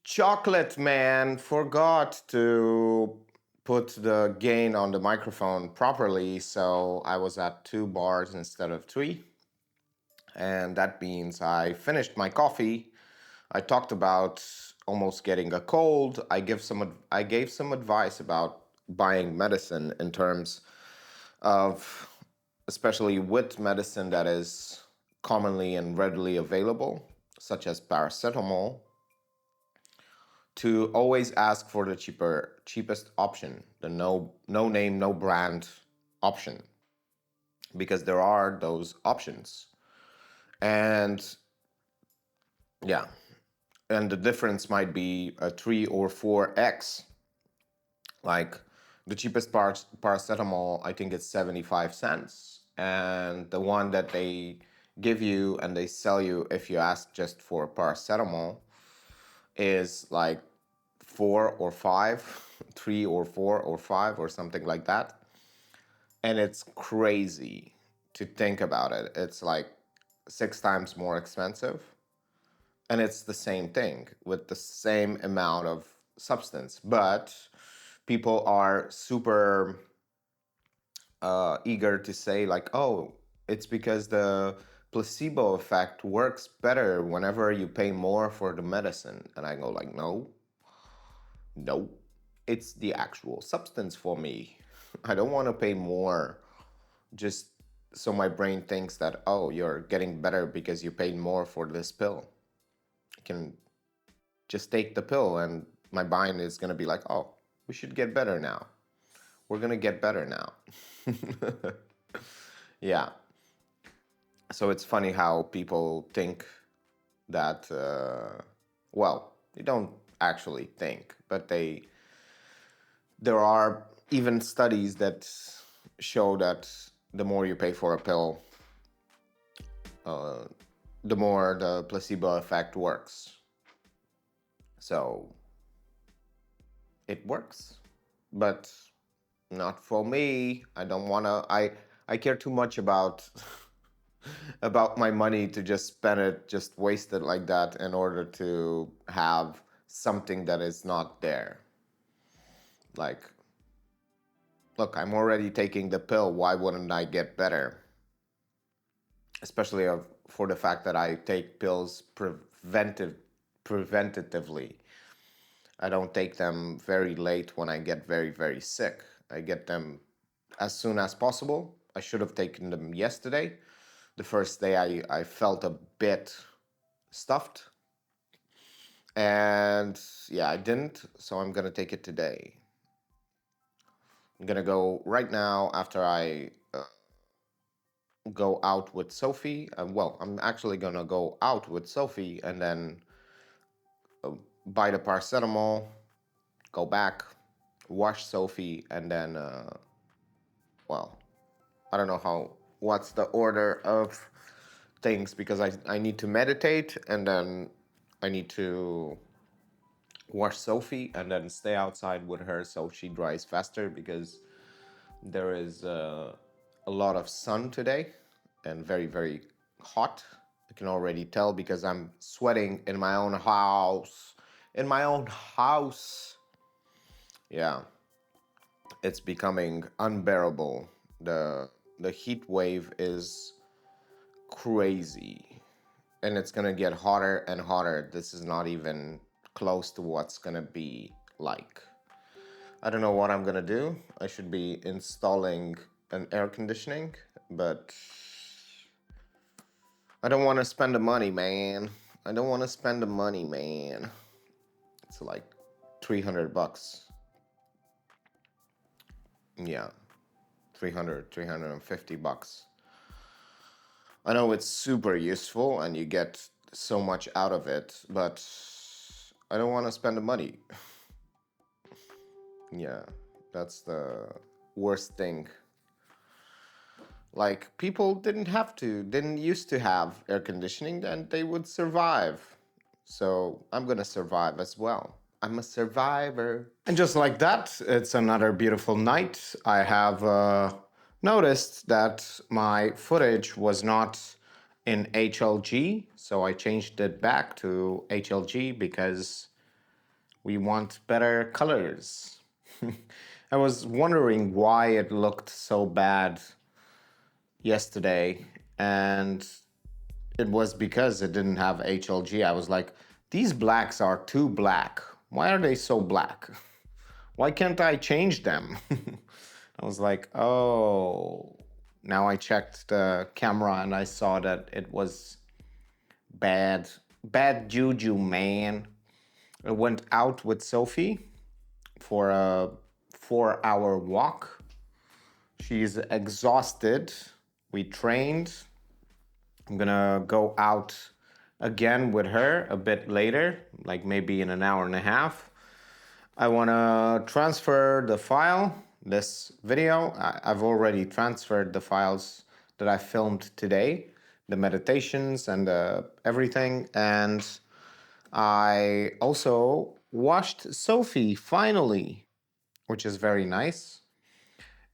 Chocolate man forgot to put the gain on the microphone properly, so I was at 2 bars instead of three. And that means I finished my coffee. I talked about almost getting a cold. I gave some advice about buying medicine in terms of, especially with medicine that is commonly and readily available, such as paracetamol, to always ask for the cheapest option, the no name, no brand option, because there are those options. And yeah, and the difference might be a 3 or 4x. Like the cheapest paracetamol, I think it's 75 cents. And the one that they give you and they sell you if you ask just for paracetamol is like 4 or 5, 3 or 4 or 5 or something like that. And it's crazy to think about it. It's like 6 times more expensive. And it's the same thing with the same amount of substance. But people are super eager to say, like, oh, it's because the placebo effect works better whenever you pay more for the medicine. And I go, like, no, it's the actual substance for me. I don't want to pay more just so my brain thinks that, oh, you're getting better because you paid more for this pill. You can just take the pill, and my mind is going to be like, oh, we should get better now. We're going to get better now. Yeah. So it's funny how people think that, well, they don't actually think, but there are even studies that show that the more you pay for a pill, uh, the more the placebo effect works. So it works, but not for me. I don't want to. I care too much about about my money to just spend it, just waste it like that in order to have something that is not there. Like, look, I'm already taking the pill. Why wouldn't I get better? Especially for the fact that I take pills preventatively. I don't take them very late when I get very, very sick. I get them as soon as possible. I should have taken them yesterday. The first day I felt a bit stuffed. And yeah, I didn't. So I'm going to take it today. I'm going to go right now after I go out with Sophie. Well, I'm actually going to go out with Sophie and then buy the paracetamol, go back, wash Sophie, and then, well, I don't know what's the order of things, because I need to meditate and then I need to wash Sophie and then stay outside with her so she dries faster, because there is a lot of sun today and very, very hot. I can already tell because I'm sweating in my own house. In my own house. Yeah. It's becoming unbearable. The heat wave is crazy. And it's gonna get hotter and hotter. This is not even close to what's gonna be like. I don't know what I'm gonna do. I should be installing an air conditioning, but I don't want to spend the money, man. I don't want to spend the money, man. It's like $300. Yeah, 350 bucks. I know it's super useful and you get so much out of it, but I don't want to spend the money. Yeah, that's the worst thing. Like, people didn't used to have air conditioning and they would survive. So I'm gonna survive as well. I'm a survivor. And just like that, it's another beautiful night. I have noticed that my footage was not in HLG, so I changed it back to HLG because we want better colors. I was wondering why it looked so bad yesterday, and it was because it didn't have HLG. I was like, these blacks are too black. Why are they so black? Why can't I change them? I was like, oh. Now I checked the camera and I saw that it was bad. Bad juju, man. I went out with Sophie for a 4-hour walk. She's exhausted. We trained. I'm gonna go out again with her a bit later, like maybe in an hour and a half. I wanna transfer the file, this video. I've already transferred the files that I filmed today, the meditations and everything. And I also washed Sophie finally, which is very nice.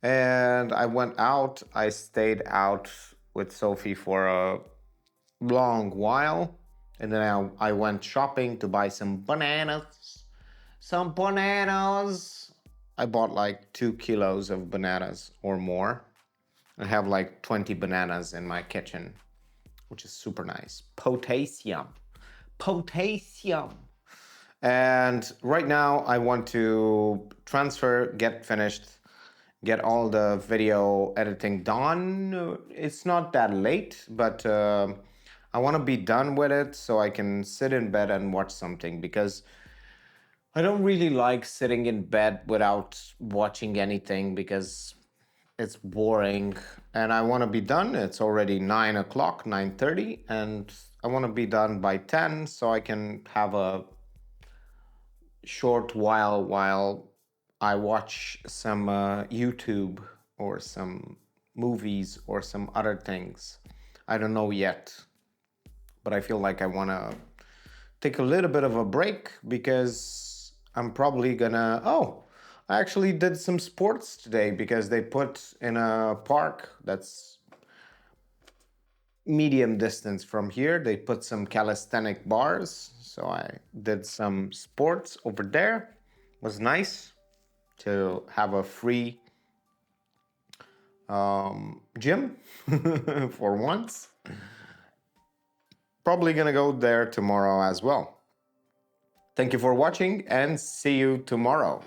And I went out. I stayed out with Sophie for a long while. And then I went shopping to buy some bananas. Some bananas. I bought like 2 kilos of bananas or more. I have like 20 bananas in my kitchen, which is super nice. Potassium. Potassium. And right now I want to transfer, get finished, get all the video editing done. It's not that late, but I want to be done with it so I can sit in bed and watch something, because I don't really like sitting in bed without watching anything because it's boring, and I want to be done. It's already 9 o'clock, 9:30, and I want to be done by 10 so I can have a short while I watch some YouTube or some movies or some other things. I don't know yet, but I feel like I want to take a little bit of a break because I'm probably gonna. Oh, I actually did some sports today because they put in a park that's medium distance from here. They put some calisthenic bars, so I did some sports over there. It was nice to have a free gym for once. Probably gonna go there tomorrow as well. Thank you for watching and see you tomorrow.